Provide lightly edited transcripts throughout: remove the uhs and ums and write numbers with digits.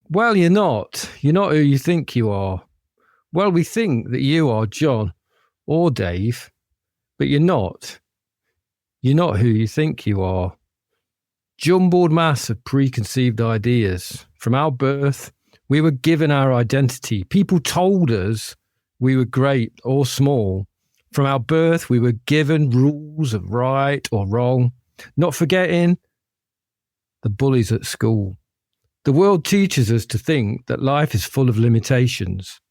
Well, you're not. You're not who you think you are. Well, we think that you are John or Dave, but you're not. You're not who you think you are. Jumbled mass of preconceived ideas. From our birth, we were given our identity. People told us we were great or small. From our birth, we were given rules of right or wrong, not forgetting the bullies at school. The world teaches us to think that life is full of limitations.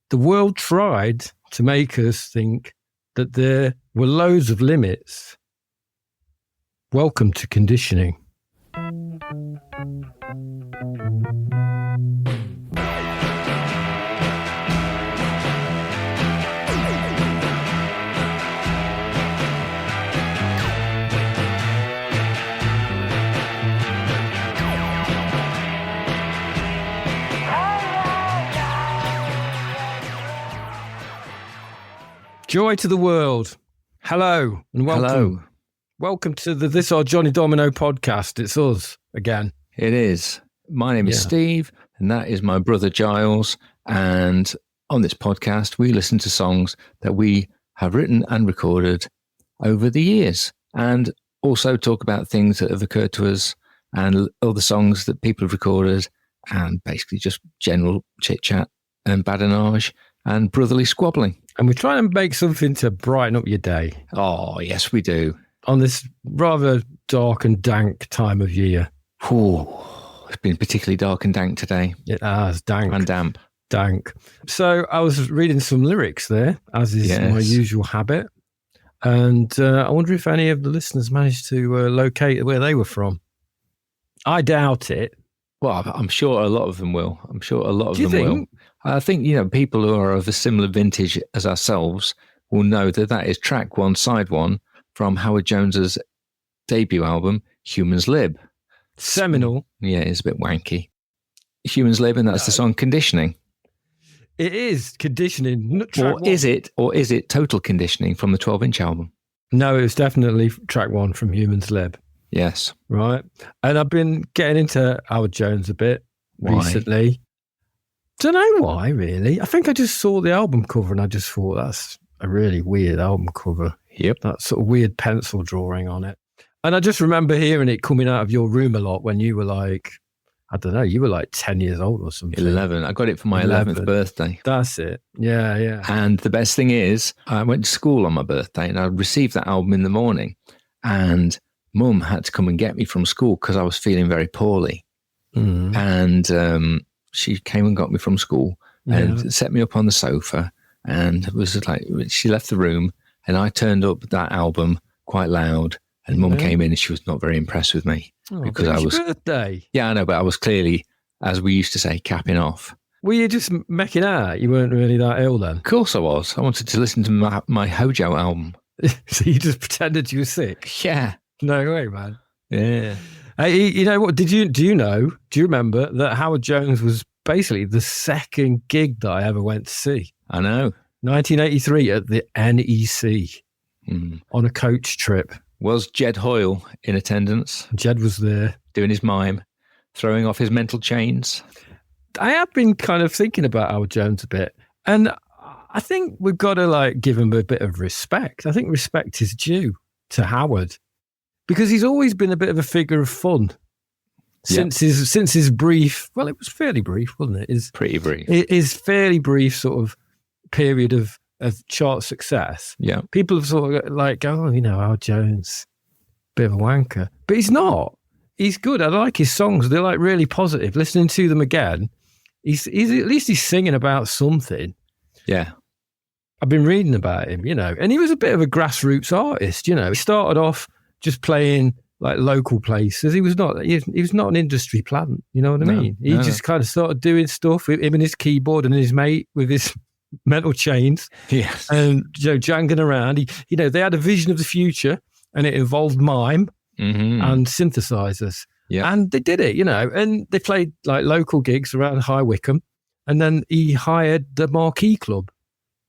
The world tried to make us think that there were loads of limits. Welcome to conditioning. Joy to the world. Hello and welcome. Hello. Welcome to the This Our Johnny Domino podcast. It's us again. It is. My name is Steve, and that is my brother Giles. And on this podcast, we listen to songs that we have written and recorded over the years, and also talk about things that have occurred to us and other songs that people have recorded, and basically just general chit-chat and badinage and brotherly squabbling. And we're trying to make something to brighten up your day. Oh, yes, we do. On this rather dark and dank time of year. Oh, it's been particularly dark and dank today. It has, dank. And damp. Dank. So I was reading some lyrics there, as is my usual habit. And I wonder if any of the listeners managed to locate where they were from. I doubt it. Well, I'm sure a lot of them will. I'm sure a lot of Do you them will. think? I think, people who are of a similar vintage as ourselves will know that that is track one, side one from Howard Jones's debut album, Humans Lib. Seminal. Yeah, it's a bit wanky. Humans Lib, and that's the song Conditioning. It is Conditioning. Or is it Total Conditioning from the 12-inch album? No, it was definitely track one from Humans Lib. Yes. Right. And I've been getting into Howard Jones a bit recently. Don't know why, really. I think I just saw the album cover and I just thought that's a really weird album cover. Yep. That sort of weird pencil drawing on it. And I just remember hearing it coming out of your room a lot when you were like, I don't know, you were like 10 years old or something. 11. I got it for my 11th birthday. That's it. Yeah, yeah. And the best thing is, I went to school on my birthday and I received that album in the morning. And Mum had to come and get me from school because I was feeling very poorly. Mm. And she came and got me from school and set me up on the sofa. And it was like, she left the room and I turned up that album quite loud. And Mum came in and she was not very impressed with me because I was. Your birthday. Yeah, I know, but I was clearly, as we used to say, capping off. Were you just making out? You weren't really that ill then? Of course I was. I wanted to listen to my Hojo album. So you just pretended you were sick? Yeah. No way, man. Yeah. Hey, you know what? Do you remember that Howard Jones was basically the second gig that I ever went to see? I know. 1983 at the NEC on a coach trip. Was Jed Hoyle in attendance? Jed was there. Doing his mime, throwing off his mental chains. I have been kind of thinking about Howard Jones a bit. And I think we've got to give him a bit of respect. I think respect is due to Howard. Because he's always been a bit of a figure of fun since his brief. Well, it was fairly brief, wasn't it? Pretty brief. His fairly brief sort of period of chart success. Yeah, people have sort of Howard Jones, bit of a wanker, but he's not. He's good. I like his songs. They're really positive. Listening to them again, he's at least he's singing about something. Yeah. I've been reading about him, and he was a bit of a grassroots artist. He started off just playing local places. He was not an industry plant. You know what I mean? He just kind of started doing stuff with him and his keyboard and his mate with his metal chains. Yes. And jangling around. They had a vision of the future and it involved mime and synthesizers. Yeah. And they did it, and they played local gigs around High Wycombe. And then he hired the Marquee Club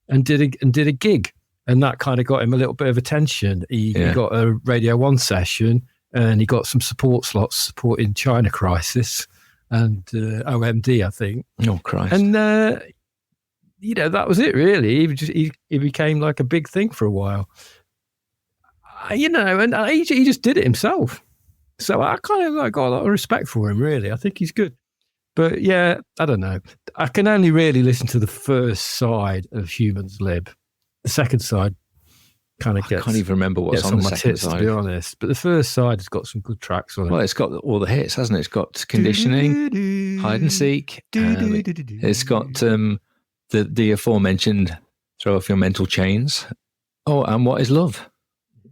and did a gig. And that kind of got him a little bit of attention. He got a Radio 1 session and he got some support slots supporting China Crisis and OMD, I think. Oh, Christ. And, that was it, really. He became like a big thing for a while. And he just did it himself. So I kind of got a lot of respect for him, really. I think he's good. But yeah, I don't know. I can only really listen to the first side of Humans Lib. The second side kind of gets... I can't even remember what's on the second side. To be honest. But the first side has got some good tracks on it. Well, it's got all the hits, hasn't it? It's got Conditioning, Hide and Seek. It's got the aforementioned Throw Off Your Mental Chains. Oh, and What Is Love?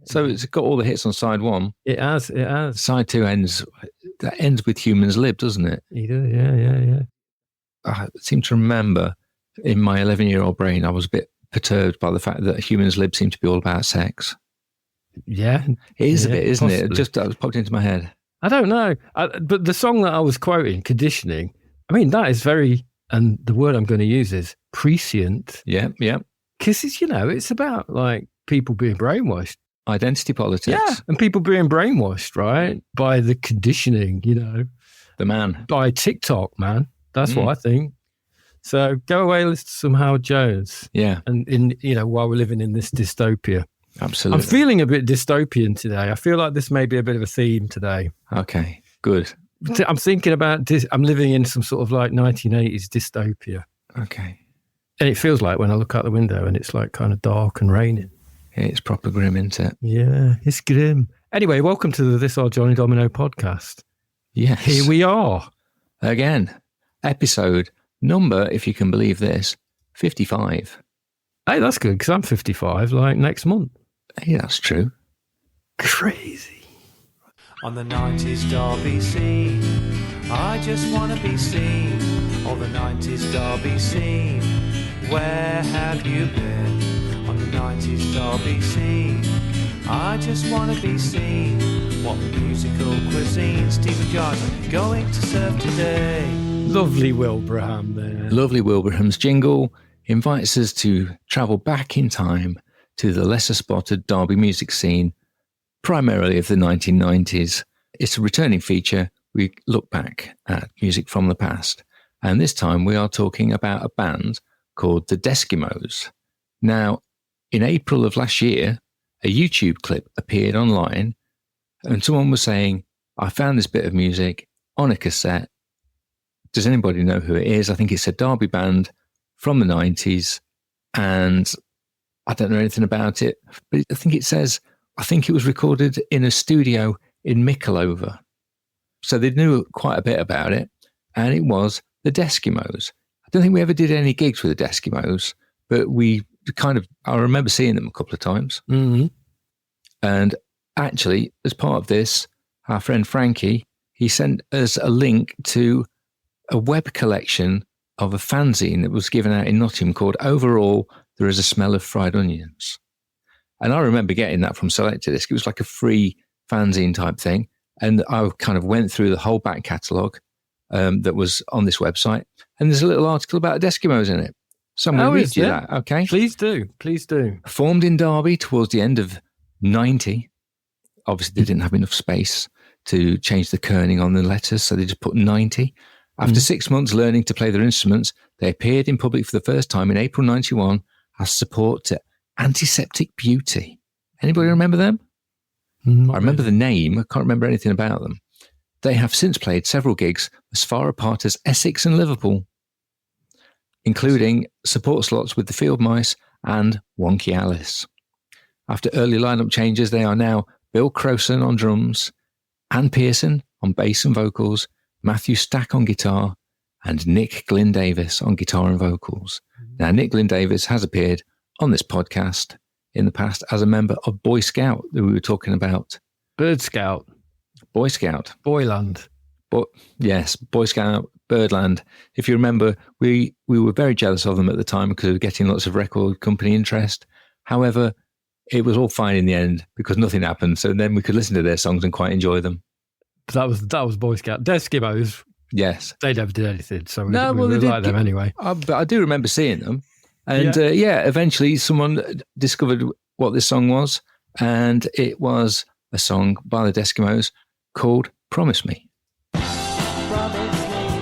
So it's got all the hits on side one. It has. Side two ends with Humans Lib, doesn't it? Yeah. I seem to remember in my 11-year-old brain, I was a bit perturbed by the fact that Humans Lib seemed to be all about sex. Yeah. It is a bit, isn't possibly. it? Just that was popped into my head. I don't know. But the song that I was quoting, Conditioning, I mean, that is very, and the word I'm going to use is prescient. Yeah. Because it's about like people being brainwashed. Identity politics. Yeah, and people being brainwashed, right? By the conditioning, The man. By TikTok, man. That's what I think. So go away, listen to some Howard Jones. Yeah. And while we're living in this dystopia. Absolutely. I'm feeling a bit dystopian today. I feel like this may be a bit of a theme today. Okay, good. I'm thinking about I'm living in some sort of like 1980s dystopia. Okay. And it feels like when I look out the window and it's like kind of dark and raining. It's proper grim, isn't it? Yeah, it's grim. Anyway, welcome to the This Old Johnny Domino podcast. Yes. Here we are. Again, episode number, if you can believe this, 55. Hey, that's good because I'm 55 like next month. Hey, that's true. Crazy. On the 90s Derby scene, I just want to be seen. On the 90s Derby scene, where have you been? On the 90s Derby scene, I just want to be seen. What musical cuisine Stephen Jars going to serve today? Lovely Wilbraham there. Lovely Wilbraham's jingle invites us to travel back in time to the lesser spotted Derby music scene, primarily of the 1990s. It's a returning feature. We look back at music from the past. And this time we are talking about a band called the Eskimos. Now, in April of last year, a YouTube clip appeared online and someone was saying, I found this bit of music on a cassette. Does anybody know who it is? I think it's a Derby band from the 90s and I don't know anything about it, but I think it was recorded in a studio in Mikulova. So they knew quite a bit about it and it was the Eskimos. I don't think we ever did any gigs with the Eskimos, but I remember seeing them a couple of times. Mm-hmm. And actually, as part of this, our friend Frankie, he sent us a link to a web collection of a fanzine that was given out in Nottingham called Overall, There Is a Smell of Fried Onions. And I remember getting that from Selected Disc. It was like a free fanzine type thing. And I kind of went through the whole back catalogue that was on this website. And there's a little article about Eskimos in it. So I'm going to read you that, okay? Please do. Formed in Derby towards the end of 90. Obviously, they didn't have enough space to change the kerning on the letters, so they just put 90. After 6 months learning to play their instruments, they appeared in public for the first time in April 91 as support to Antiseptic Beauty. Anybody remember them? I remember the name. I can't remember anything about them. They have since played several gigs as far apart as Essex and Liverpool, including support slots with the Field Mice and Wonky Alice. After early lineup changes, they are now Bill Crowson on drums, Ann Pearson on bass and vocals, Matthew Stack on guitar, and Nick Glyn Davis on guitar and vocals. Now, Nick Glyn Davis has appeared on this podcast in the past as a member of Boy Scout that we were talking about. Bird Scout. Boy Scout. Boyland. Yes, Boy Scout, Birdland. If you remember, we were very jealous of them at the time because we were getting lots of record company interest. However, it was all fine in the end because nothing happened. So then we could listen to their songs and quite enjoy them. That was Boy Scout. Eskimos. Yes. They never did anything. So we they like them anyway. But I do remember seeing them. And eventually someone discovered what this song was. And it was a song by the Eskimos called Promise Me. Promise me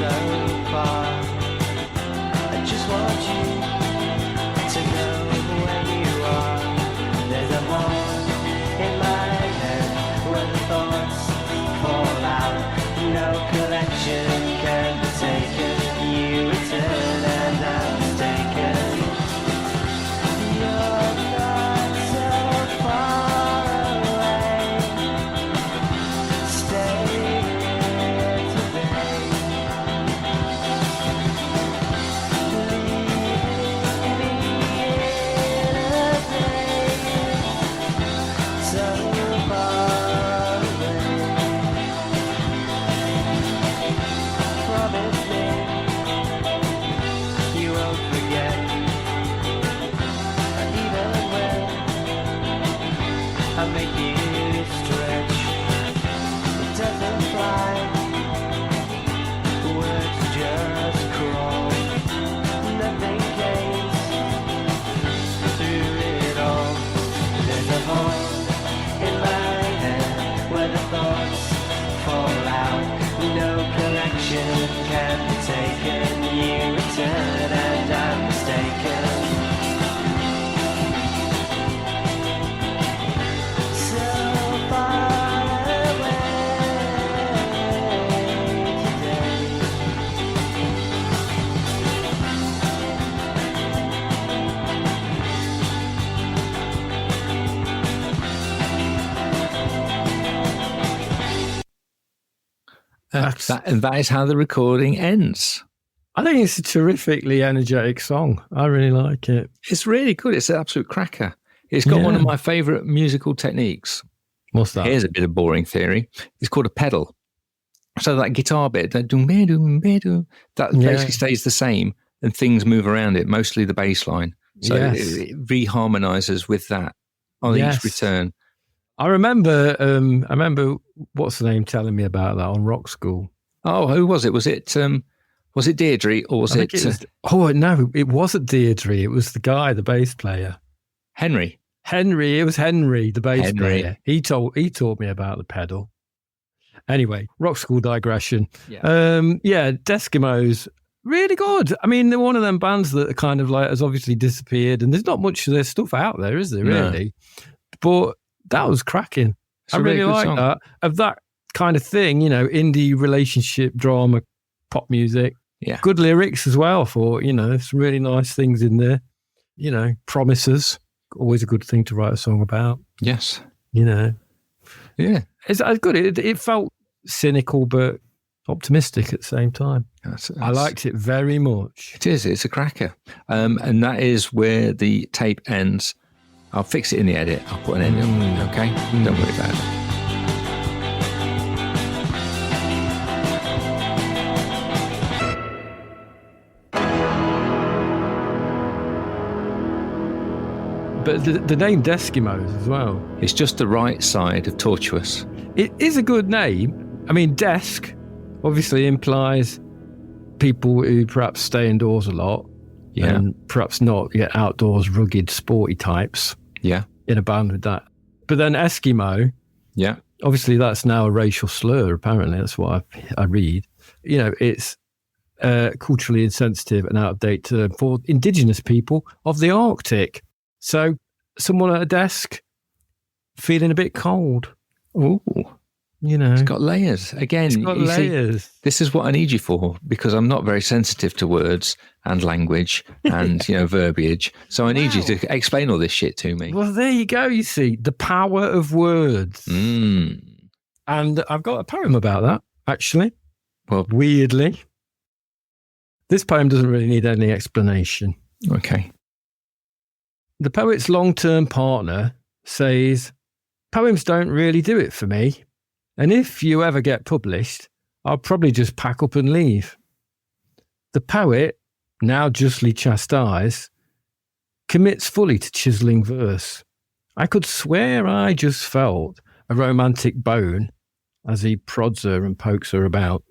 so far. I just want you to know where you are. There's a hole in my head where the thoughts fall out. No collection can be taken. You return and I'm mistaken. You're not so far away. Stay here today. Leave me in a place so far away. Promise me you won't forget. Even when I make you stretch, it doesn't fly. Words just crawl. Nothing gains through it all. There's a hole in my head where the thoughts fall out. No collection can be taken. You return and I'm mistaken. So far away today. And that is how the recording ends. I think it's a terrifically energetic song. I really like it. It's really good. It's an absolute cracker. It's got one of my favourite musical techniques. What's that? Here's a bit of boring theory. It's called a pedal. So that guitar bit, that basically stays the same and things move around it, mostly the bass line. So it reharmonizes with that on each return. I remember what's the name telling me about that on Rock School. Oh, who was it? Was it Deirdre or was it? No, it wasn't Deirdre. It was the guy, the bass player, Henry. It was Henry, the bass player. He taught me about the pedal. Anyway, Rock School digression. Yeah. Deskimos, really good. I mean, they're one of them bands that are kind of like has obviously disappeared, and there's not much of their stuff out there, is there? Really? But that was cracking. I really like that. Of that kind of thing, indie relationship drama, pop music. Yeah. Good lyrics as well for, some really nice things in there. Promises. Always a good thing to write a song about. Yes. Yeah. It's good. It felt cynical, but optimistic at the same time. I liked it very much. It is. It's a cracker. And that is where the tape ends. I'll fix it in the edit. I'll put an end on it, okay? Don't worry about it. But the name Deskimos as well. It's just the right side of tortuous. It is a good name. I mean, desk obviously implies people who perhaps stay indoors a lot. Yeah. And perhaps not outdoors, rugged, sporty types. Yeah. In a band with that. But then Eskimo. Yeah. Obviously, that's now a racial slur, apparently. That's what I read. It's culturally insensitive and out of date term for indigenous people of the Arctic. So someone at a desk feeling a bit cold. Ooh. It's got layers. Again, it's got layers. See, this is what I need you for, because I'm not very sensitive to words and language and, verbiage. So I need you to explain all this shit to me. Well, there you go. You see, the power of words. And I've got a poem about that, actually. Well, weirdly. This poem doesn't really need any explanation. Okay. The poet's long-term partner says, "Poems don't really do it for me. And if you ever get published, I'll probably just pack up and leave." The poet, now justly chastised, commits fully to chiselling verse. I could swear I just felt a romantic bone as he prods her and pokes her about.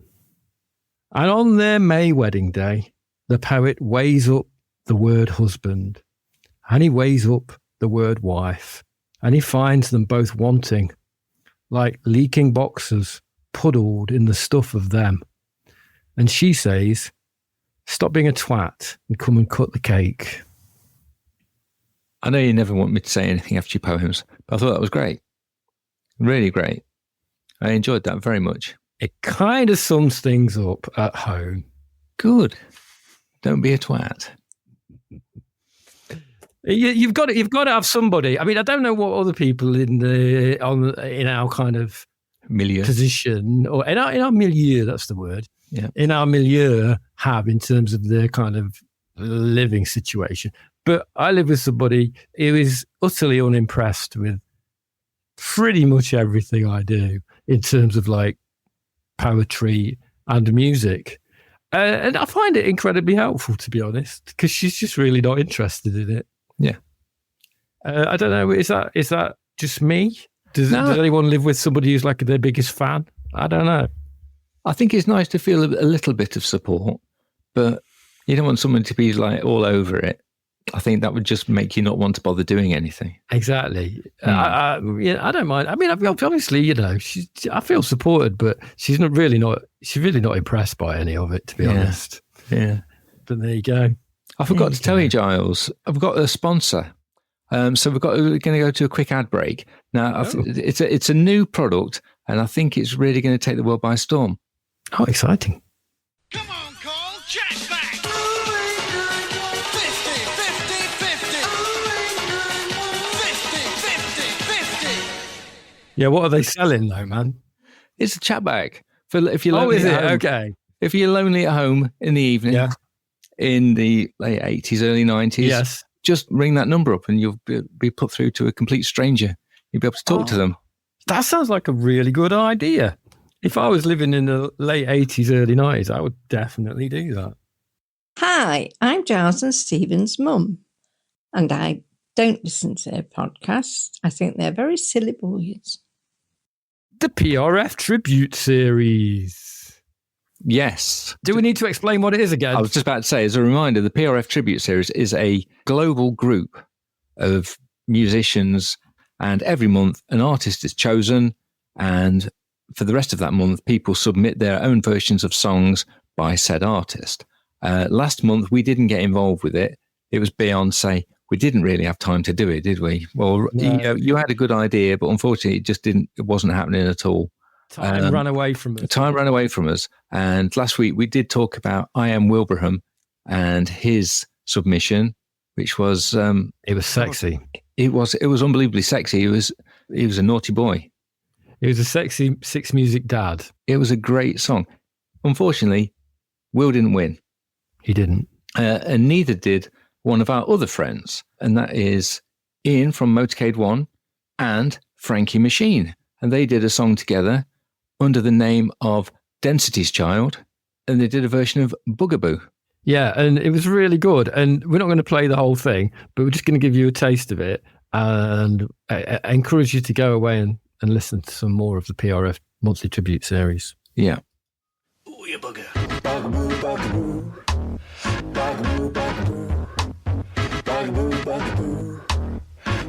And on their May wedding day, the poet weighs up the word husband, and he weighs up the word wife, and he finds them both wanting, like leaking boxes puddled in the stuff of them. And she says, stop being a twat and come and cut the cake. I know you never want me to say anything after your poems, but I thought that was great. Really great. I enjoyed that very much. It kind of sums things up at home. Good. Don't be a twat. You've got to have somebody. I mean, I don't know what other people in our kind of milieu position, or in our milieu, that's the word. Yeah. In our milieu have in terms of their kind of living situation. But I live with somebody who is utterly unimpressed with pretty much everything I do in terms of like poetry and music. And I find it incredibly helpful, to be honest, because she's just really not interested in it. Yeah. I don't know. Is that just me? Does anyone live with somebody who's like their biggest fan? I don't know. I think it's nice to feel a little bit of support, but you don't want someone to be like all over it. I think that would just make you not want to bother doing anything. Exactly. I don't mind. I mean, obviously, I feel supported, but she's really not impressed by any of it, to be honest. Yeah. But there you go. I forgot to tell you, Giles, I've got a sponsor. So we're going to go to a quick ad break. Now, it's a new product, and I think it's really going to take the world by storm. Oh, exciting. Come on, Cole, jack back. 50, 50. Yeah, what are they selling though, man? It's a chat bag. If you're lonely is it? at home. Okay. If you're lonely at home in the evening, in the late 80s, early 90s, yes, just ring that number up and you'll be put through to a complete stranger. You'll be able to talk to them. That sounds like a really good idea. If I was living in the late 80s, early 90s, I would definitely do that. Hi, I'm Giles and Stephen's mum, and I don't listen to their podcasts. I think they're very silly boys. The PRF Tribute Series. Yes. Do we need to explain what it is again? I was just about to say, as a reminder, the PRF Tribute Series is a global group of musicians, and every month an artist is chosen, and for the rest of that month, people submit their own versions of songs by said artist. Last month, we didn't get involved with it. It was Beyonce. We didn't really have time to do it, did we? Well, no. you had a good idea, but unfortunately, it wasn't happening at all. Time ran away from us. Time ran away from us. And last week, we did talk about I Am Wilbraham and his submission, which was... it was sexy. It was unbelievably sexy. He was a naughty boy. It was a sexy Six Music dad. It was a great song. Unfortunately, Will didn't win. He didn't. And neither did one of our other friends. And that is Ian from Motorcade One and Frankie Machine. And they did a song together under the name of Density's Child. And they did a version of Bugaboo. Yeah, and it was really good. And we're not going to play the whole thing, but we're just going to give you a taste of it. And I encourage you to go away and listen to some more of the PRF monthly tribute series. Yeah. Ooh, you bugger. Bugaboo, bugaboo. Bugaboo, bugaboo. Bugaboo, bugaboo.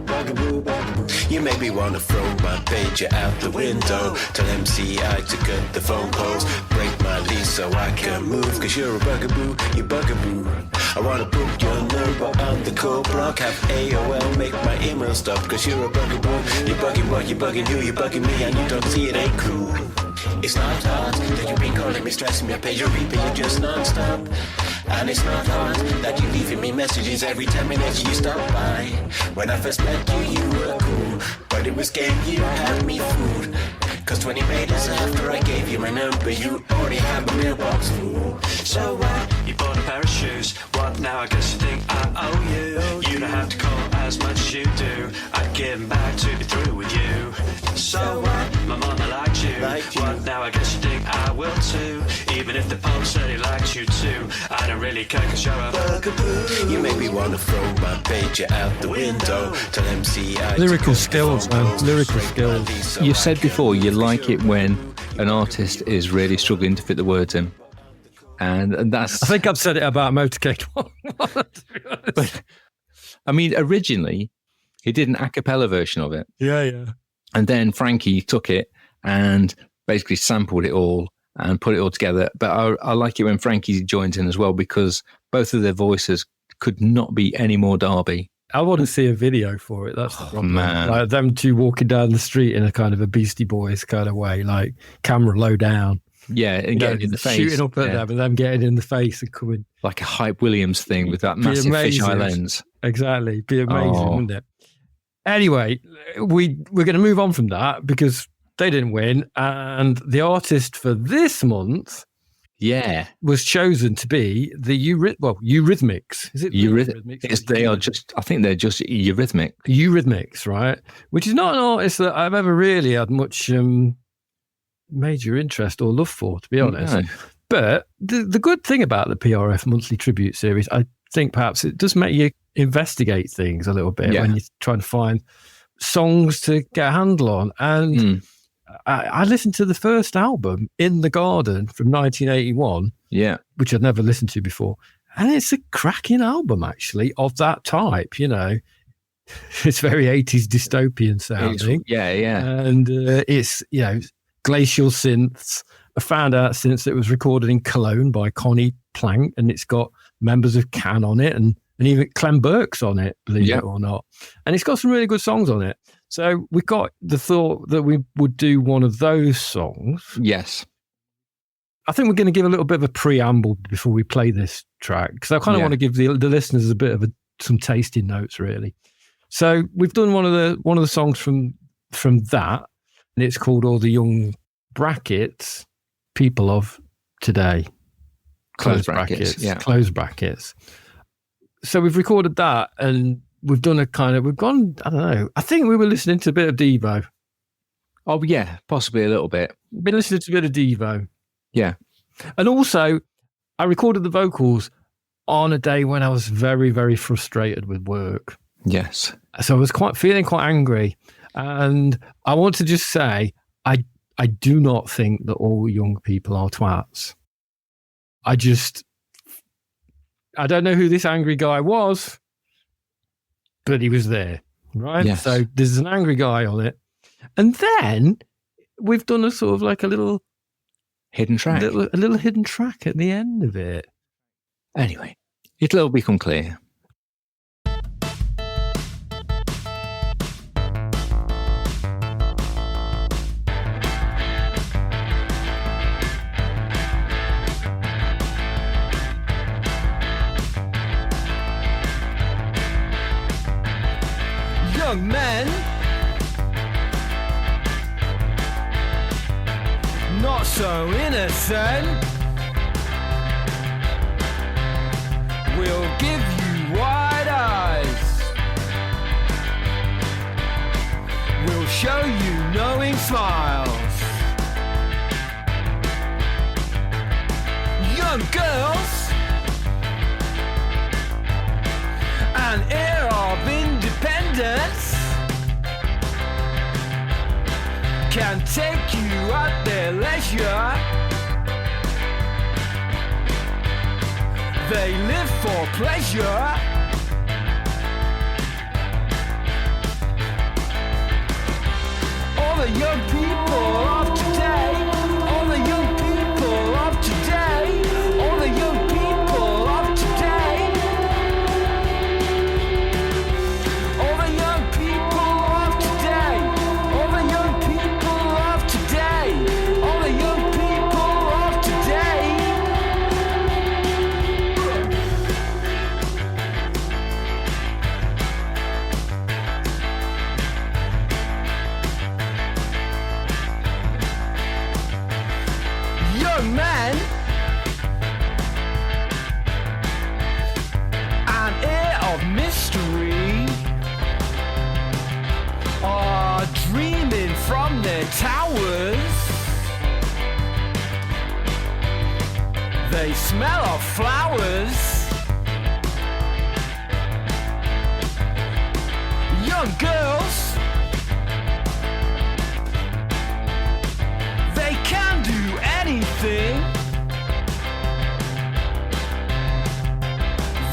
Bugaboo, bugaboo. You make me wanna throw my pager out the window. Tell MCI to cut the phone calls. Break my lease so I can move. Cause you're a bugaboo, you bugaboo. I wanna book your number on the call block. Have AOL make my email stop. Cause you're a bugaboo. You bugging what, you bugging who, you bugging me. And you don't see it ain't cool. It's not hard that you've been calling me, stressing me. I pay your reaping, you just non-stop. And it's not hard that you're leaving me messages every 10 minutes you stop by. When I first met you, you were cool, but it was game, you had me fooled. Cause 20 minutes after I gave you my number, you already had my mailbox full. So what? You bought a pair of shoes. What now? I guess you think I owe you. You don't have to call as much as you do. I'd give them back to be through with you. So what? My mama liked you. What now? I guess you think I will too. Even if the pope said he liked you too, I don't really care cause you're a bugaboo. You make me wanna throw my pager out the window. Tell MCI Lyrical skills, man. Lyrical skills. You've said before you like it when an artist is really struggling to fit the words in. And that's... I think I've said it about Motorcade One. But, I mean, originally, he did an a cappella version of it. Yeah. And then Frankie took it and basically sampled it all and put it all together. But I like it when Frankie joins in as well, because both of their voices could not be any more Derby. I want to see a video for it. That's the problem. Man. Like them two walking down the street in a kind of a Beastie Boys kind of way, like camera low down. Yeah, and getting in the face. Shooting up at them and them getting in the face and coming. Like a Hype Williams thing with that massive fisheye lens. Exactly. Be amazing, wouldn't it? Anyway, we're going to move on from that because they didn't win. And the artist for this month was chosen to be the Eurythmics. Is it Eurythmics? They are just, I think they're just Eurythmic. Eurythmics, right? Which is not an artist that I've ever really had much major interest or love for, to be honest. No. But the good thing about the PRF monthly tribute series, I think perhaps it does make you investigate things a little bit when you're trying to find songs to get a handle on. And I listened to the first album, In the Garden, from 1981, which I'd never listened to before. And it's a cracking album, actually, of that type, you know. It's very 80s dystopian sounding. And it's, you know, glacial synths. I found out since it was recorded in Cologne by Connie Plank, and it's got members of Can on it, and even Clem Burke's on it, believe it or not. And it's got some really good songs on it. So we got the thought that we would do one of those songs. Yes. I think we're going to give a little bit of a preamble before we play this track, because I kind of want to give the listeners a bit of some tasting notes, really. So we've done one of the songs from that, and it's called All the Young Brackets People of Today. Close brackets. Close brackets. So we've recorded that, and we've done we've gone, I don't know, I think we were listening to a bit of Devo. Oh, yeah, possibly a little bit. Been listening to a bit of Devo. Yeah. And also, I recorded the vocals on a day when I was very, very frustrated with work. Yes. So I was feeling quite angry. And I want to just say, I do not think that all young people are twats. I don't know who this angry guy was, but he was there, right? Yes. So there's an angry guy on it. And then we've done a sort of like a little hidden track. A little hidden track at the end of it. Anyway, it'll all become clear. Young men, not so innocent, we'll give you wide eyes, we'll show you knowing smiles. Young girls, an air of independence can take you at their leisure. They live for pleasure. All the young people of today, all the young people of today, all the young people of today, all the young people of today, all the young people of today, all the young people of today. Young man, an air of mystery, are dreaming from their towers. They smell of flowers. Young girls, they can do anything.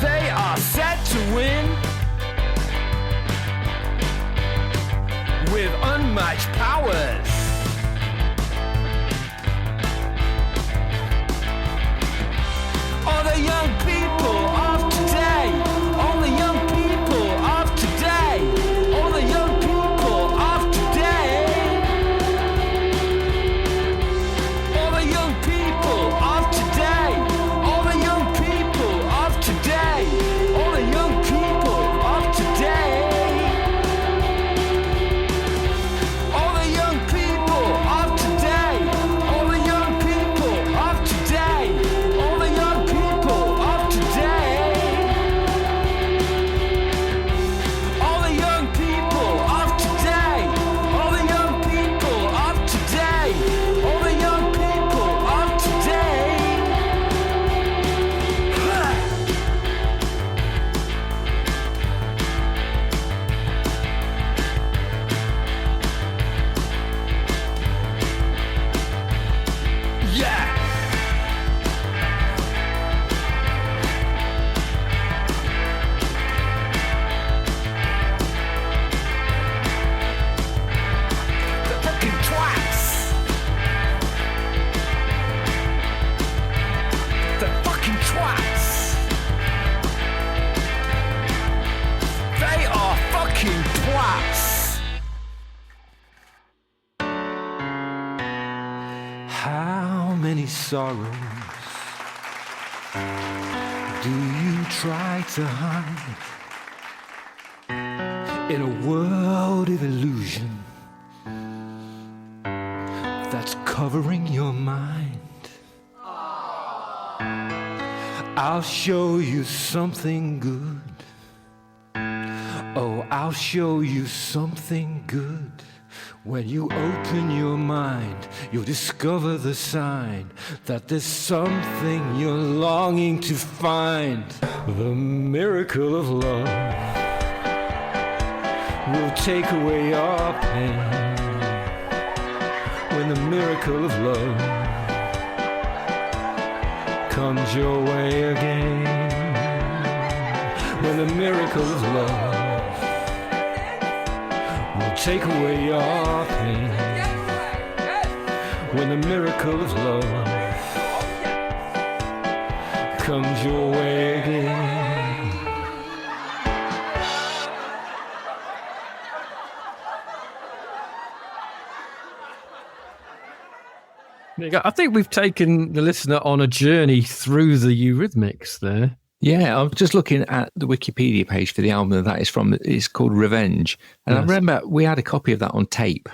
They are set to win with unmatched powers. twats. They are fucking twats. How many sorrows do you try to hide in a world of illusion that's covering your mind? I'll show you something good. Oh, I'll show you something good. When you open your mind, you'll discover the sign that there's something you're longing to find. The miracle of love will take away your pain. When the miracle of love comes your way again. When the miracle of love will take away your pain. When the miracle of love comes your way again. I think we've taken the listener on a journey through the Eurythmics there. Yeah, I'm just looking at the Wikipedia page for the album that is from. It's called Revenge. And Yes. I remember we had a copy of that on tape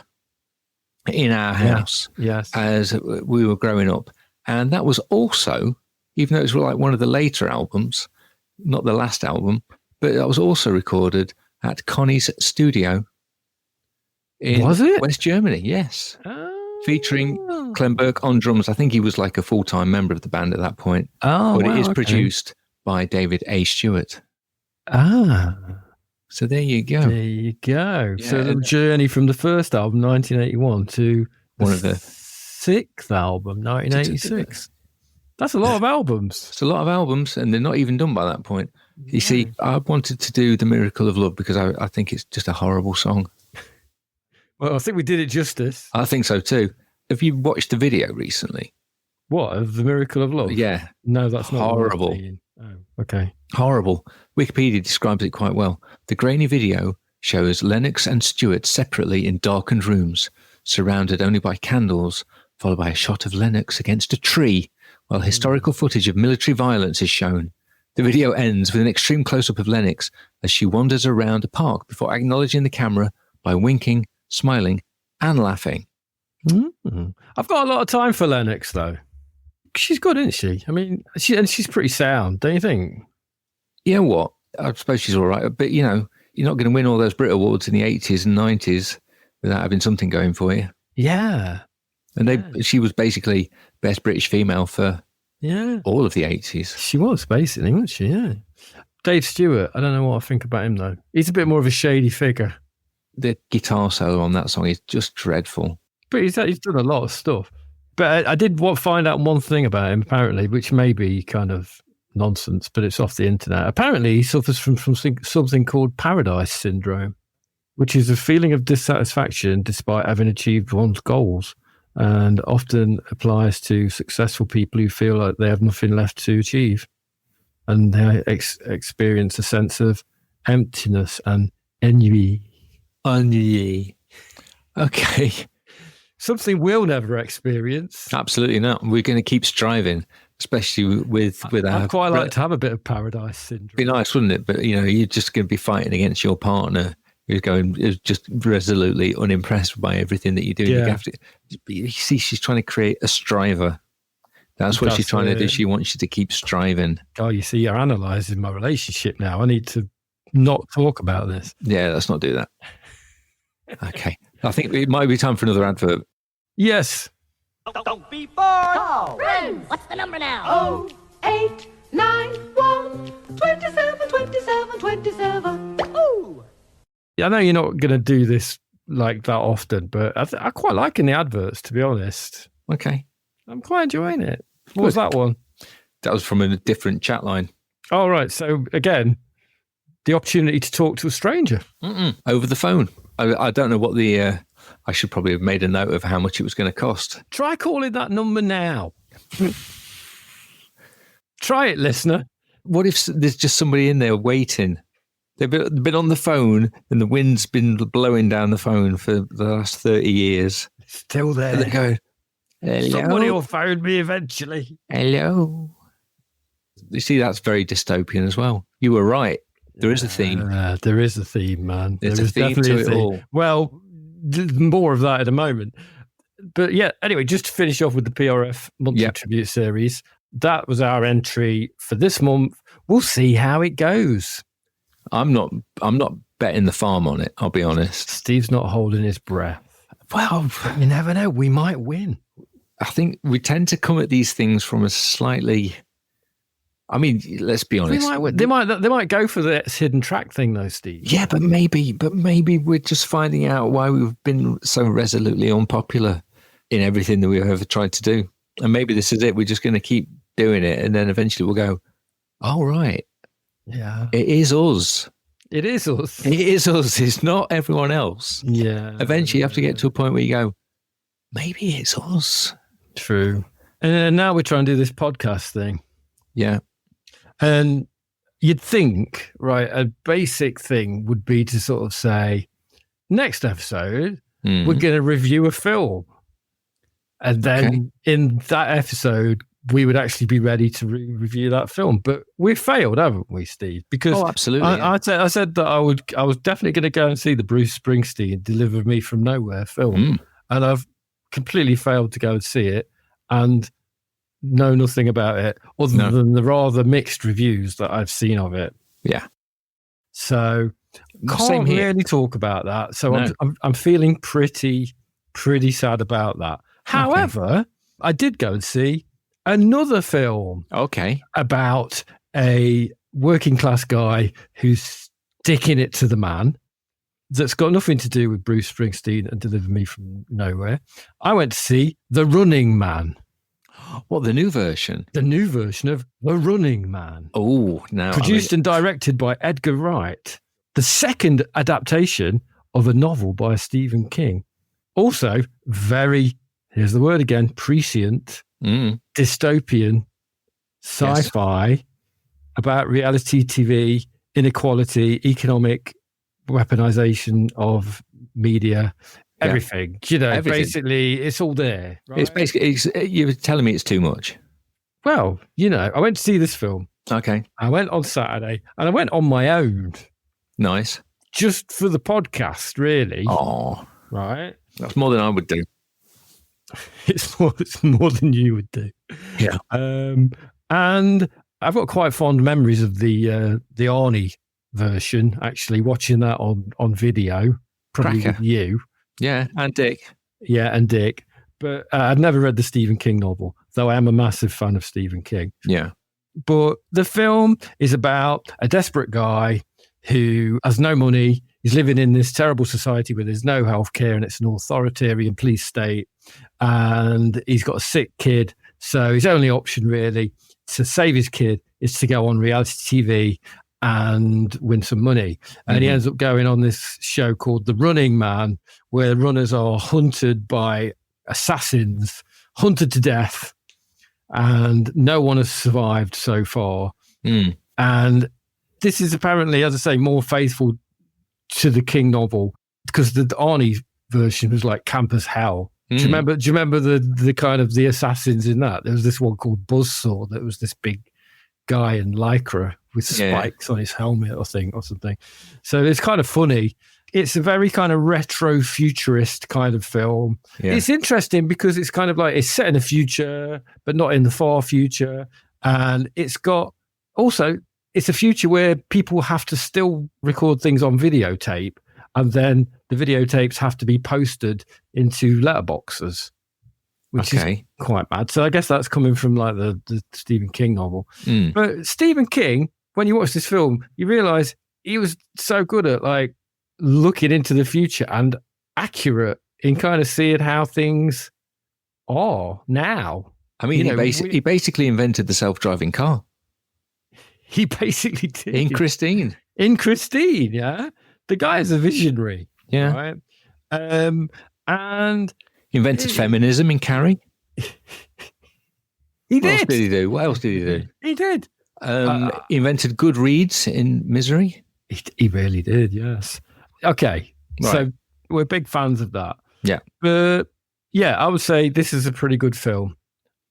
in our house Yes. as we were growing up. And that was also, even though it was like one of the later albums, not the last album, but that was also recorded at Connie's studio in Was it? West Germany. Yes. Oh. Featuring Clem Burke on drums. I think he was like a full-time member of the band at that point. Oh, But wow, it is okay. produced by David A. Stewart. Ah, So there you go. there you go. Yeah, So the and- journey from the first album, 1981, to One of the- sixth album, 1986. That's a lot of albums. It's a lot of albums, and they're not even done by that point. You see, I wanted to do The Miracle of Love because I think it's just a horrible song. Well, I think we did it justice. I think so too. Have you watched the video recently? What, of The Miracle of Love? Yeah, No, that's not what I was Horrible. thinking. Oh, okay. horrible. Wikipedia describes it quite well. The grainy video shows Lennox and Stewart separately in darkened rooms, surrounded only by candles, followed by a shot of Lennox against a tree, while historical footage of military violence is shown. The video ends with an extreme close-up of Lennox as she wanders around a park before acknowledging the camera by winking, smiling, and laughing. Mm. I've got a lot of time for Lennox, though. She's good, isn't she? I mean, she's pretty sound, don't you think? You know what? I suppose she's all right, but you're not going to win all those Brit Awards in the 80s and 90s without having something going for you. Yeah. And she was basically best British female for Yeah. all of the 80s. She was, basically, wasn't she? Yeah. Dave Stewart, I don't know what I think about him, though. He's a bit more of a shady figure. The guitar solo on that song is just dreadful. But he's done a lot of stuff. But I did find out one thing about him, apparently, which may be kind of nonsense, but it's off the internet. Apparently, he suffers from something called paradise syndrome, which is a feeling of dissatisfaction despite having achieved one's goals, and often applies to successful people who feel like they have nothing left to achieve. And they experience a sense of emptiness and ennui. Ennui. Okay. Something we'll never experience. Absolutely not. We're going to keep striving, especially with our... I'd quite like to have a bit of paradise syndrome. Be nice, wouldn't it? But, you're just going to be fighting against your partner who's just resolutely unimpressed by everything that you do. Yeah. You see, she's trying to create a striver. That's what she's trying to do. She wants you to keep striving. Oh, you see, you're analysing my relationship now. I need to not talk about this. Yeah, let's not do that. Okay. I think it might be time for another advert. Yes. Don't be bored. Call. Friends. What's the number now? 0891 27 27 27. Ooh. I know you're not going to do this like that often, but I quite liking the adverts, to be honest. Okay. I'm quite enjoying it. What was that one? That was from a different chat line. Oh, right. So, again, the opportunity to talk to a stranger. Over the phone. I don't know what the... I should probably have made a note of how much it was going to cost. Try calling that number now. Try it, listener. What if there's just somebody in there waiting? They've been on the phone and the wind's been blowing down the phone for the last 30 years. Still there. And they're going, hello? Somebody will phone me eventually. Hello? You see, that's very dystopian as well. You were right. There is a theme. There is a theme, man. There's There a is theme definitely to a it all. Well, more of that at the moment. But yeah, anyway, just to finish off with the PRF monthly tribute series, that was our entry for this month. We'll see how it goes. I'm not betting the farm on it, I'll be honest. Steve's not holding his breath. Well, you never know. We might win. I think we tend to come at these things from a slightly... I mean, let's be honest. They might go for the hidden track thing, though, Steve. Yeah, but maybe we're just finding out why we've been so resolutely unpopular in everything that we've ever tried to do. And maybe this is it. We're just going to keep doing it, and then eventually we'll go, oh, right. Yeah. It is us. It is us. It is us. It's not everyone else. Yeah. Eventually you have to get to a point where you go, maybe it's us. True. And now we're trying to do this podcast thing. Yeah. And you'd think, right, a basic thing would be to sort of say, next episode, we're going to review a film. And then in that episode, we would actually be ready to review that film. But we failed, haven't we, Steve? Because absolutely. I said that I was definitely going to go and see the Bruce Springsteen Deliver Me From Nowhere film. And I've completely failed to go and see it and know nothing about it other than the rather mixed reviews that I've seen of it. Yeah. So can't really talk about that. So I'm feeling pretty sad about that. However, I did go and see another film. About a working class guy who's sticking it to the man. That's got nothing to do with Bruce Springsteen and Deliver Me From Nowhere. I went to see The Running Man. What, the new version? The new version of The Running Man. Oh, now. Produced and directed by Edgar Wright. The second adaptation of a novel by Stephen King. Also, here's the word again, prescient, dystopian, sci-fi, about reality TV, inequality, economic weaponization of media, everything. You know, everything. Basically, it's all there. Right? It's basically, you're telling me it's too much. Well, you know, I went to see this film. Okay. I went on Saturday and I went on my own. Nice. Just for the podcast, really. Oh. Right. That's more than I would do. It's more than you would do. Yeah. And I've got quite fond memories of the Arnie version, actually, watching that on video, probably with you. Yeah, and Dick. Yeah, and Dick. But I'd never read the Stephen King novel, though I am a massive fan of Stephen King. Yeah. But the film is about a desperate guy who has no money. He's living in this terrible society where there's no healthcare and it's an authoritarian police state. And he's got a sick kid. So his only option really to save his kid is to go on reality TV and win some money. And he ends up going on this show called The Running Man, where runners are hunted by assassins, hunted to death. And no one has survived so far. And this is apparently, as I say, more faithful to the King novel, because the Arnie version was like camp as hell. Do you remember the kind of the assassins in that? There was this one called Buzzsaw that was this big guy in lycra with spikes on his helmet or something. So it's kind of funny. It's a very kind of retro futurist kind of film. Yeah. It's interesting because it's kind of like it's set in the future, but not in the far future. And it's got also, it's a future where people have to still record things on videotape, and then the videotapes have to be posted into letterboxes, which is quite bad. So I guess that's coming from like the Stephen King novel. But Stephen King, when you watch this film, you realize he was so good at like looking into the future and accurate in kind of seeing how things are now. I mean, he basically invented the self-driving car. He basically did. In Christine, yeah. The guy is a visionary. Yeah. Right? And he invented feminism in Carrie. He What else did. did he do? What else did he do? He did. He invented good reads in Misery. He really did, yes. Okay, Right. so we're big fans of that. Yeah. But yeah, I would say this is a pretty good film.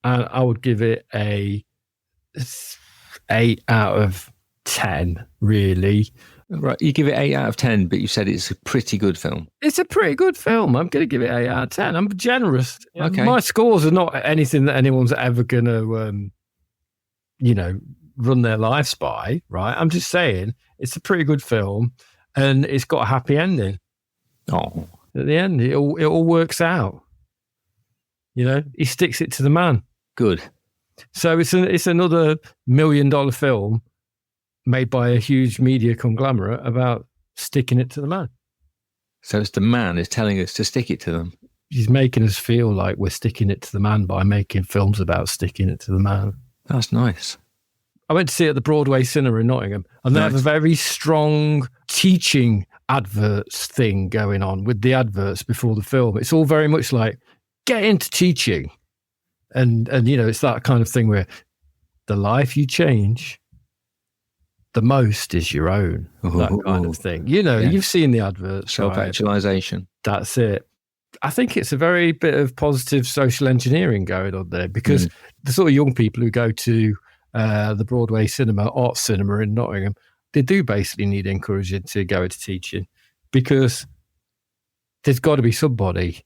And I would give it a 8 out of 10, really. Right, you give it 8 out of 10, but you said it's a pretty good film. It's a pretty good film. I'm going to give it 8 out of 10. I'm generous. Okay. My scores are not anything that anyone's ever going to, run their lives by, right? I'm just saying it's a pretty good film and it's got a happy ending. Oh, At the end, it all works out. He sticks it to the man. good. So it's another $1 million film made by a huge media conglomerate about sticking it to the man. So it's the man is telling us to stick it to them. He's making us feel like we're sticking it to the man by making films about sticking it to the man. That's nice. I went to see it at the Broadway Cinema in Nottingham, and they have a very strong teaching adverts thing going on with the adverts before the film. It's all very much like, get into teaching. And it's that kind of thing where the life you change, the most is your own. That kind of thing. You've seen the adverts. Self-actualization. Right? That's it. I think it's a very bit of positive social engineering going on there, because the sort of young people who go to the Broadway cinema, art cinema in Nottingham, they do basically need encouraging to go into teaching, because there's got to be somebody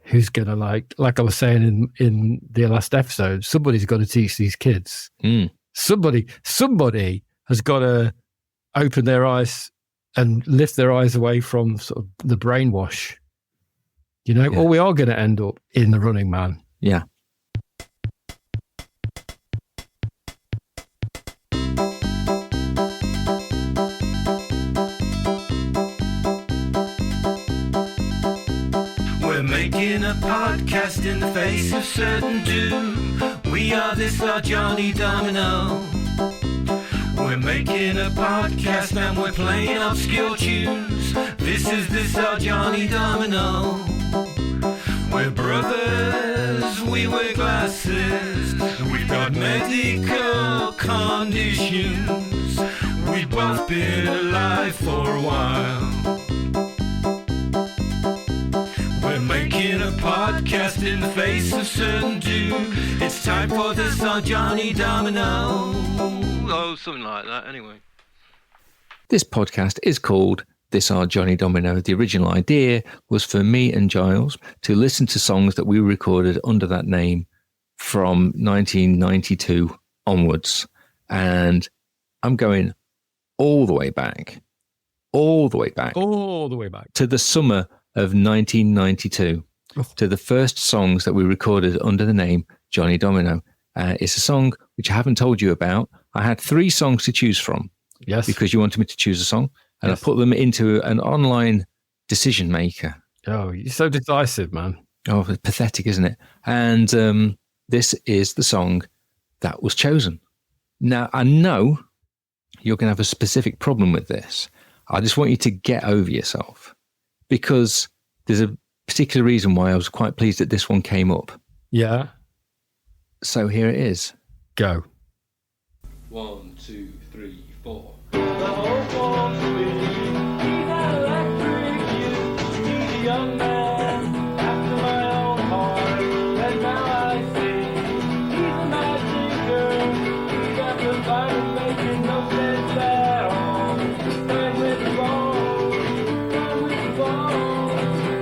who's going to like I was saying in the last episode, somebody's got to teach these kids. Somebody has got to open their eyes and lift their eyes away from sort of the brainwash, or we are going to end up in The Running Man. Yeah. We're making a podcast in the face of certain doom. We are this our Johnny Domino. We're making a podcast and we're playing obscure tunes. This our Johnny Domino. We're brothers, we wear glasses. We've got medical conditions. We've both been alive for a while. We're making a podcast in the face of certain doom. It's time for this our Johnny Domino. Oh, something like that, anyway. This podcast is called This Our Johnny Domino. The original idea was for me and Giles to listen to songs that we recorded under that name from 1992 onwards. And I'm going all the way back to the summer of 1992, to the first songs that we recorded under the name Johnny Domino. It's a song which I haven't told you about. I had 3 songs to choose from. Yes. Because you wanted me to choose a song. And I put them into an online decision maker. Oh, you're so decisive, man. Oh, it's pathetic, isn't it? And this is the song that was chosen. Now, I know you're going to have a specific problem with this. I just want you to get over yourself, because there's a particular reason why I was quite pleased that this one came up. Yeah. So here it is. Go. 1, 2, 3, 4. The whole folks believe he's an electric youth. He's a young man after my own heart. And now I see he's a magic girl. He's got the virus making no sense at all. Stand with the ball, stand with the ball,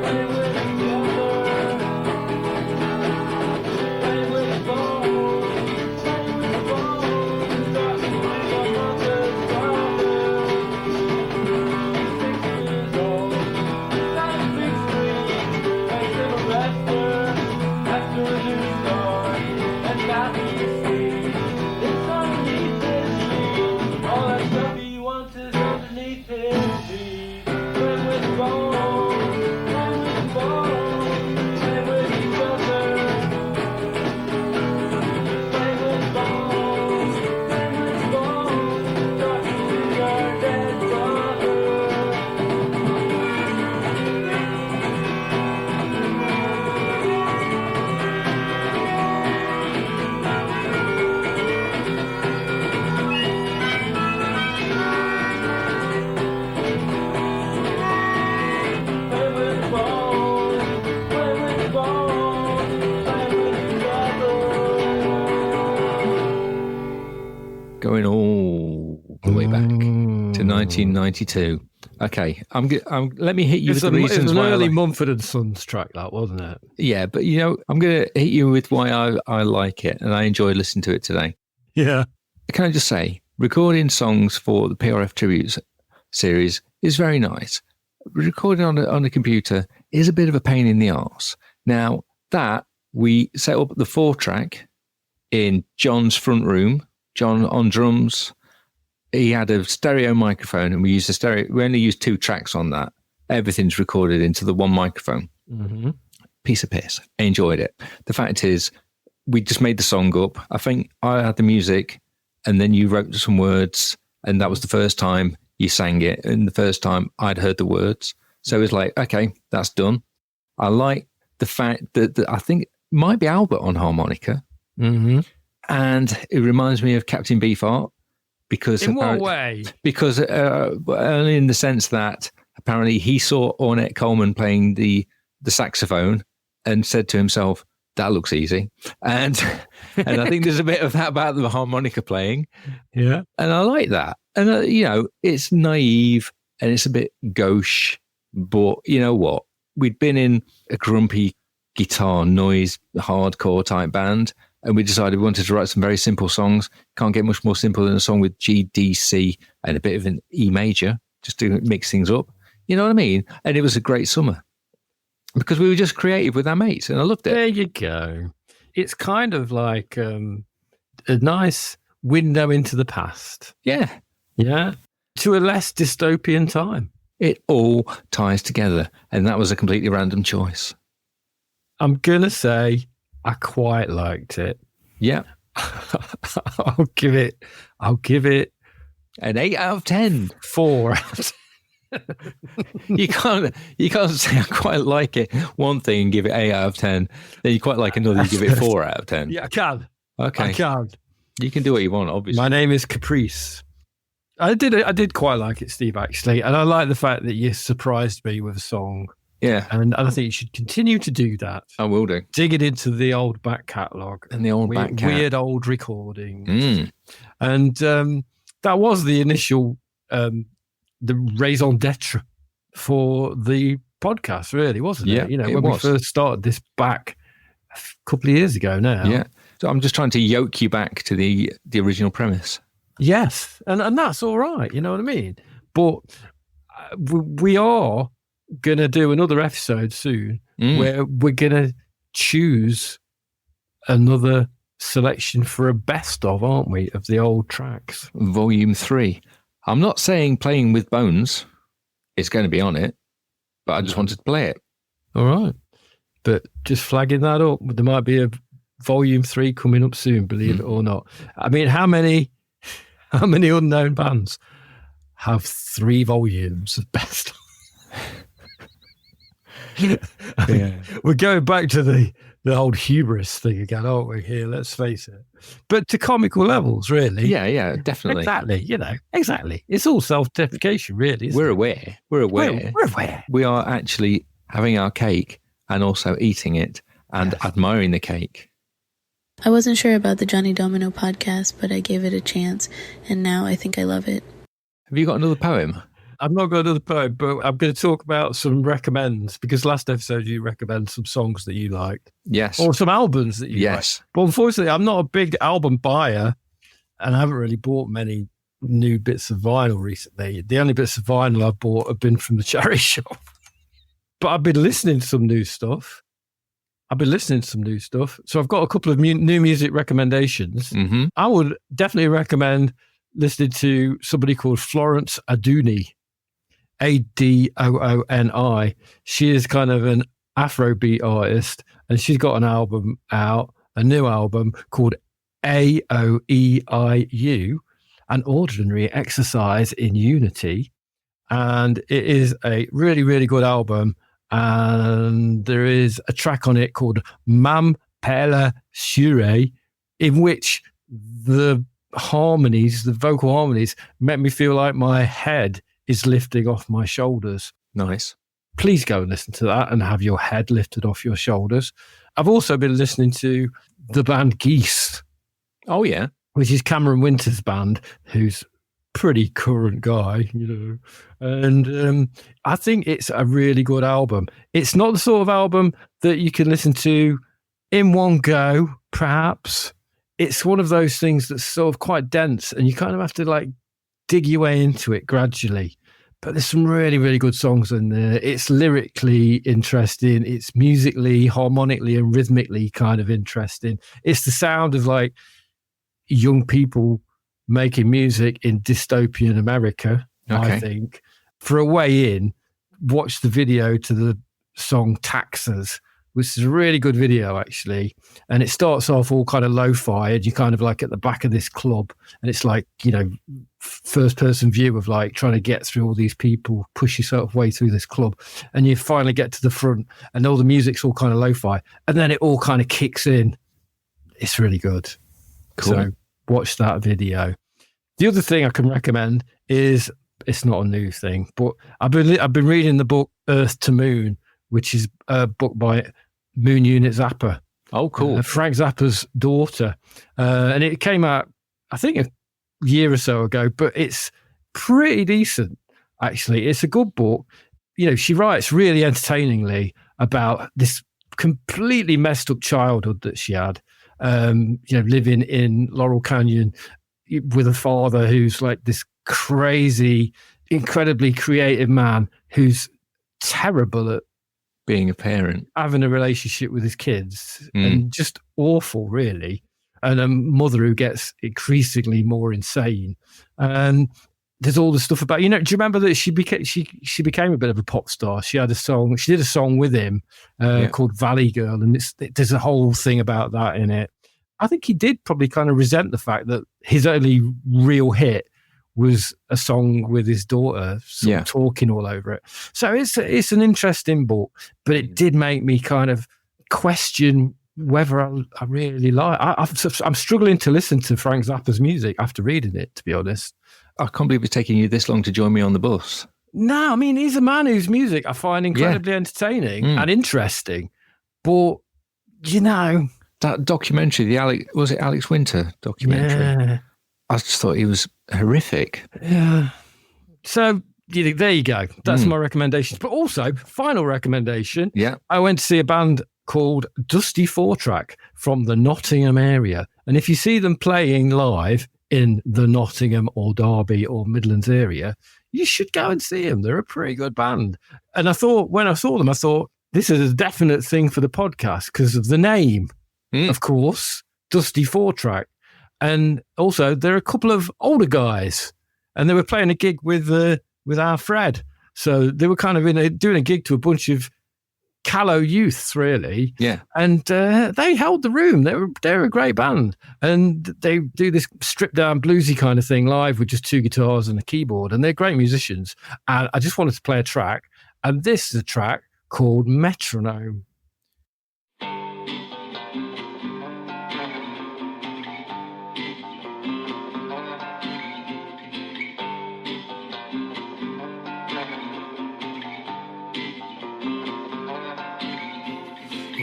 stand with the other. Stand with the ball, stand with the ball. Got to bring up others. going all the way back to 1992. Okay, let me hit you with the reasons It was an why early Mumford & Sons track, that, wasn't it? Yeah, but I'm going to hit you with why I like it and I enjoy listening to it today. Yeah. Can I just say, recording songs for the PRF Tributes series is very nice. Recording on a computer is a bit of a pain in the arse. Now, that we set up the 4-track in John's front room, John on drums. He had a stereo microphone and we used we only used 2 tracks on that. Everything's recorded into the one microphone. Mm-hmm. Piece of piss. I enjoyed it. The fact is, we just made the song up. I think I had the music and then you wrote some words and that was the first time you sang it and the first time I'd heard the words. So it was like, okay, that's done. I like the fact that I think it might be Albert on harmonica. Mm-hmm. And it reminds me of Captain Beefheart. Because in what way? Because only in the sense that apparently he saw Ornette Coleman playing the saxophone and said to himself, that looks easy. And I think there's a bit of that about the harmonica playing. Yeah. And I like that. And, it's naive and it's a bit gauche. But you know what? We'd been in a grumpy guitar noise, hardcore type band. And we decided we wanted to write some very simple songs. Can't get much more simple than a song with G, D, C, and a bit of an E major, just to mix things up. You know what I mean? And it was a great summer because we were just creative with our mates, and I loved it. There you go. It's kind of like a nice window into the past. Yeah. Yeah. To a less dystopian time. It all ties together, and that was a completely random choice. I'm going to say I quite liked it. Yeah. I'll give it an 8 out of 10. 4 out. You can't say I quite like it one thing and give it 8 out of 10. Then you quite like another, you give it 4 out of 10. Yeah, I can. Okay. I can. You can do what you want, obviously. My name is Caprice. I did quite like it, Steve, actually. And I like the fact that you surprised me with a song. Yeah. And I think you should continue to do that. I will do. Dig it into the old back catalogue. And the old back cat. Weird old recordings. And that was the initial, the raison d'etre for the podcast, really, wasn't it? Yeah, when we first started this back a couple of years ago now. Yeah. So I'm just trying to yoke you back to the original premise. Yes. And that's all right. You know what I mean? But we are going to do another episode soon where we're going to choose another selection for a best of, aren't we, of the old tracks. Volume 3. I'm not saying Playing with Bones is going to be on it, but I just wanted to play it. All right. But just flagging that up, there might be a Volume 3 coming up soon, believe it or not. I mean, how many unknown bands have 3 volumes of best of? Yeah. We're going back to the old hubris thing again, aren't we? Here, let's face it. But to comical levels, really. Yeah, definitely. Exactly. Exactly. It's all self-deprecation, really. We're aware. We're aware. We're aware. We are actually having our cake and also eating it and admiring the cake. I wasn't sure about the Johnny Domino podcast, but I gave it a chance, and now I think I love it. Have you got another poem? I've not got another poem, but I'm going to talk about some recommends, because last episode you recommended some songs that you liked. Yes. Or some albums that you liked. But unfortunately, I'm not a big album buyer, and I haven't really bought many new bits of vinyl recently. The only bits of vinyl I've bought have been from the charity shop. But I've been listening to some new stuff. So I've got a couple of new music recommendations. Mm-hmm. I would definitely recommend listening to somebody called Florence Aduni. Adooni. She is kind of an Afrobeat artist, and she's got an album out, a new album called AOEIU, An Ordinary Exercise in Unity. And it is a really, really good album. And there is a track on it called Mam Pela Shure, in which the vocal harmonies, make me feel like my head is lifting off my shoulders. Nice. Please go and listen to that and have your head lifted off your shoulders. I've also been listening to the band Geese. Oh, yeah. which is Cameron Winter's band, who's pretty current guy, and I think it's a really good album. It's not the sort of album that you can listen to in one go, perhaps. It's one of those things that's sort of quite dense, and you kind of have to like dig your way into it gradually. But there's some really, really good songs in there. It's lyrically interesting. It's musically, harmonically, and rhythmically kind of interesting. It's the sound of like young people making music in dystopian America, I think. For a way in, watch the video to the song Taxes, which is a really good video, actually. And it starts off all kind of lo-fi, and you're kind of like at the back of this club, and it's like, first person view of like trying to get through all these people, push yourself way through this club, and you finally get to the front, and all the music's all kind of lo-fi, and then it all kind of kicks in. It's really good. Cool. So watch that video. The other thing I can recommend is, it's not a new thing, but I've been reading the book Earth to Moon, which is a book by Moon Unit Zappa. Oh, cool. Frank Zappa's daughter. And it came out, I think, a year or so ago, but it's pretty decent, actually. It's a good book. She writes really entertainingly about this completely messed up childhood that she had, living in Laurel Canyon with a father who's like this crazy, incredibly creative man who's terrible at being a parent, having a relationship with his kids, and just awful, really. And a mother who gets increasingly more insane. And there's all the stuff about, do you remember that she became a bit of a pop star? She did a song with him called Valley Girl, and there's a whole thing about that in it. I think he did probably kind of resent the fact that his only real hit was a song with his daughter sort of talking all over it. So it's an interesting book, but it did make me kind of question whether I really like. I'm struggling to listen to Frank Zappa's music after reading it, to be honest. I can't believe it's taking you this long to join me on the bus. No, I mean, he's a man whose music I find incredibly entertaining and interesting, but that documentary, was it Alex Winter documentary? Yeah. I just thought he was horrific. Yeah. So there you go. That's my recommendations. But also, final recommendation. Yeah. I went to see a band called Dusty 4-Track from the Nottingham area. And if you see them playing live in the Nottingham or Derby or Midlands area, you should go and see them. They're a pretty good band. And I thought, when I saw them, this is a definite thing for the podcast because of the name, of course, Dusty 4-Track. And also, there are a couple of older guys, and they were playing a gig with our Fred. So they were kind of doing a gig to a bunch of callow youths, really. Yeah. And they held the room. They're a great band, and they do this stripped down bluesy kind of thing live with just two guitars and a keyboard, and they're great musicians. And I just wanted to play a track, and this is a track called Metronome.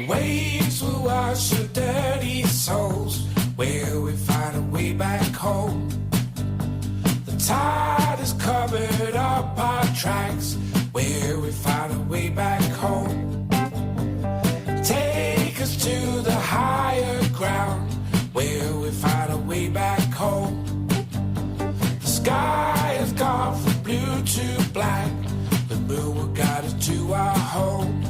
Waves will wash your dirty souls, where we find a way back home. The tide has covered up our tracks, where we find a way back home. Take us to the higher ground, where we find a way back home. The sky has gone from blue to black, the moon will guide us to our home.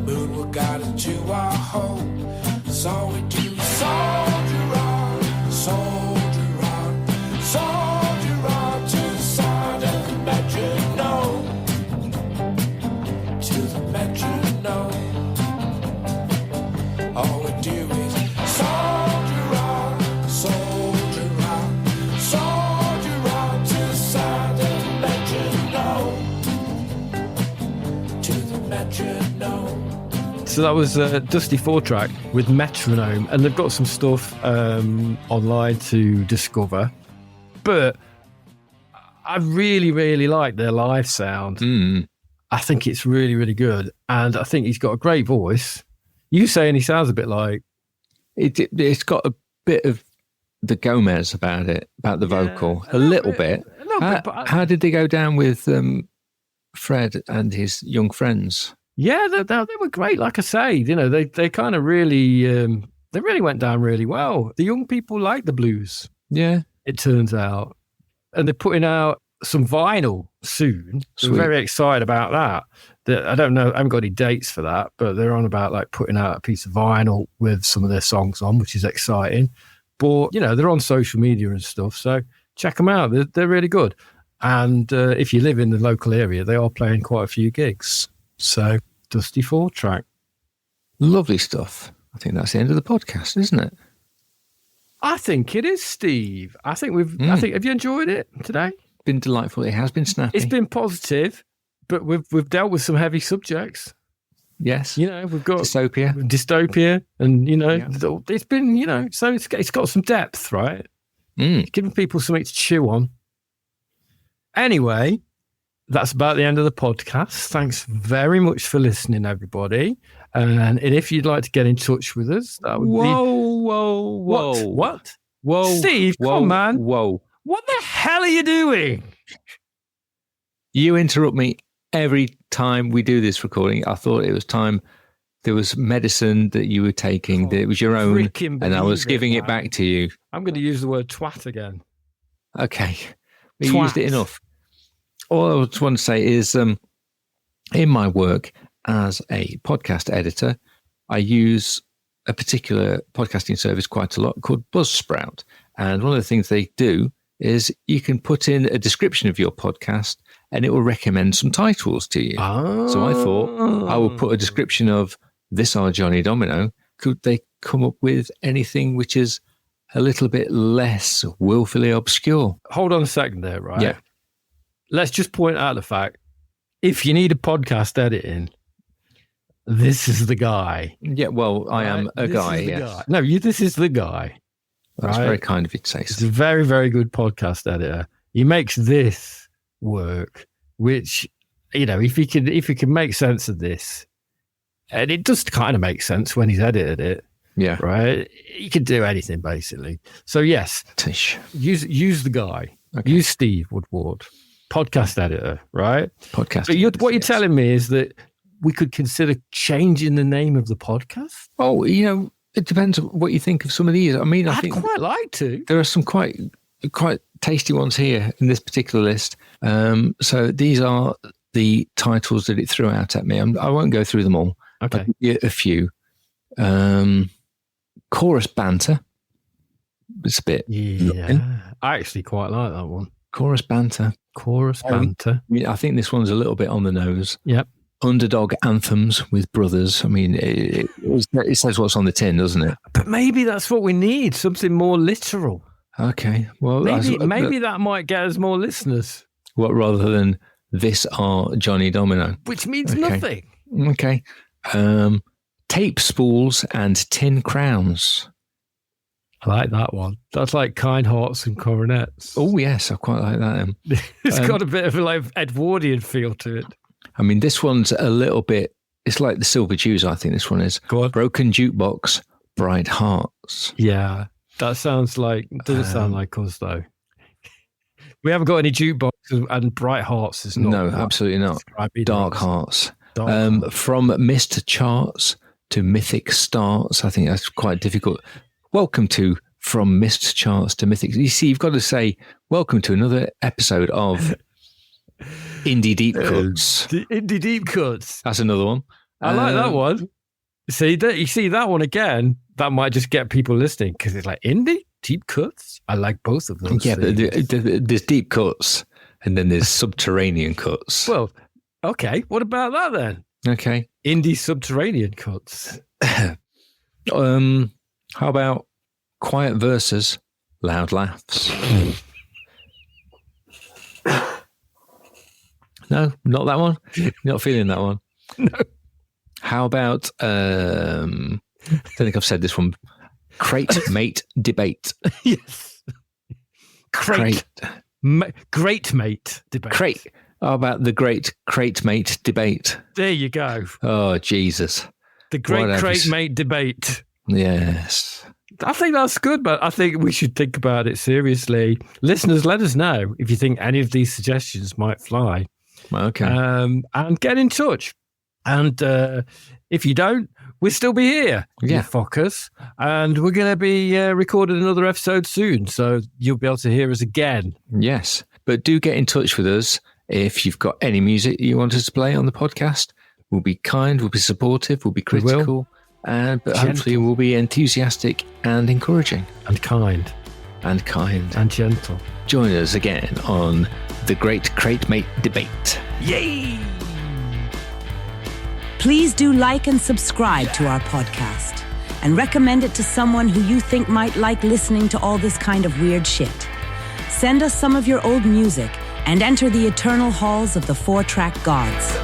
Moon will guide us to our home. So we do soldier on, soldier on, soldier on to the sound of the metronome, to the metronome. All we do is soldier on, soldier on, soldier on to the sound of the metronome, to the metronome. So that was Dusty 4-Track with Metronome, and they've got some stuff online to discover. But I really, really like their live sound. I think it's really, really good, and I think he's got a great voice. You saying he sounds a bit like it's got a bit of the Gomez about it, about the vocal, a little bit. A little bit, but How did they go down with Fred and his young friends? yeah, they were great. Like I say, you know, they kind of really, they really went down really well. The young people like the blues. Yeah. It turns out. And they're putting out some vinyl soon. Sweet. We're very excited about that. I don't know, I haven't got any dates for that, but they're on about like putting out a piece of vinyl with some of their songs on, which is exciting. But, you know, they're on social media and stuff, so check them out. They're really good. And if you live in the local area, they are playing quite a few gigs. So, Dusty 4-track. Lovely stuff. I think that's the end of the podcast, isn't it? I think it is, Steve. I think have you enjoyed it today? Been delightful. It has been snappy. It's been positive, but we've dealt with some heavy subjects. Yes. You know, we've got Dystopia, and you know, it's been, you know, so it's got some depth, right? Giving people something to chew on. Anyway, that's about the end of the podcast. Thanks very much for listening, everybody. And if you'd like to get in touch with us, that would be... What? Whoa. Steve, come on, man. Whoa. What the hell are you doing? You interrupt me every time we do this recording. I thought it was time. There was medicine that you were taking, that it was your own, and I was giving it back to you. I'm going to use the word twat again. Okay. We used it enough. All I just want to say is in my work as a podcast editor, I use a particular podcasting service quite a lot called Buzzsprout. And one of the things they do is you can put in a description of your podcast and it will recommend some titles to you. Oh. So I thought I would put a description of This Are Johnny Domino. Could they come up with anything which is a little bit less willfully obscure? Hold on a second there, right? Yeah. Let's just point out the fact, if you need a podcast editing, this is the guy. Yeah, well, I am a guy, yes. Guy. No, this is the guy. That's very kind of you to say He's so. a very, very good podcast editor. He makes this work, which, you know, if he can make sense of this, and it does kind of make sense when he's edited it. Yeah. Right? He can do anything, basically. So, yes, Tish. use the guy. Okay. Use Steve Woodward, podcast editor, right? Podcast. But what you're telling me is that we could consider changing the name of the podcast? Oh, you know, it depends on what you think of some of these. I mean, I think quite like to. There are some quite tasty ones here in this particular list. So these are the titles that it threw out at me. I won't go through them all. Okay. I'll give you a few. Chorus banter. It's a bit. Yeah. I actually quite like that one. Chorus banter. I think this one's a little bit on the nose. Yep. Underdog anthems with brothers. I mean, it says what's on the tin, doesn't it? But maybe that's what we need, something more literal. Okay. Well, maybe that might get us more listeners. What, rather than This Are Johnny Domino? Which means nothing. Okay. Tape spools and tin crowns. I like that one. That's like kind hearts and coronets. Oh, yes. I quite like that. It's got a bit of a like Edwardian feel to it. I mean, this one's a little bit, it's like the Silver Jews, I think this one is. Go on. Broken Jukebox, Bright Hearts. Yeah, that sounds like, doesn't sound like us though. We haven't got any jukeboxes, and Bright Hearts is not. No, absolutely not. Dark Hearts. From Missed Charts to Mythic Starts. I think that's quite difficult. Welcome to From Missed Charts to Mythic. You see, you've got to say, welcome to another episode of Indie Deep Cuts. Indie Deep Cuts. That's another one. I like that one. You see that one again, that might just get people listening because it's like Indie Deep Cuts. I like both of those. Yeah, but there's deep cuts and then there's subterranean cuts. Well, okay. What about that then? Okay. Indie subterranean cuts. How about quiet verses, loud laughs? No, not that one. You're not feeling that one. No. How about I don't think I've said this one. Crate mate debate. Yes. Great mate debate. Crate. How about the great crate mate debate? There you go. Oh, Jesus. The great crate mate debate. Yes. I think that's good, but I think we should think about it seriously. Listeners, let us know if you think any of these suggestions might fly. Okay. And get in touch. And if you don't, we'll still be here, you fuckers. And we're going to be recording another episode soon, so you'll be able to hear us again. Yes, but do get in touch with us if you've got any music you want us to play on the podcast. We'll be kind, we'll be supportive, we'll be critical, but hopefully we'll be enthusiastic and encouraging. And kind. And kind. And gentle. Join us again on the Great Crate Mate Debate. Yay! Please do like and subscribe to our podcast and recommend it to someone who you think might like listening to all this kind of weird shit. Send us some of your old music and enter the eternal halls of the 4-track gods.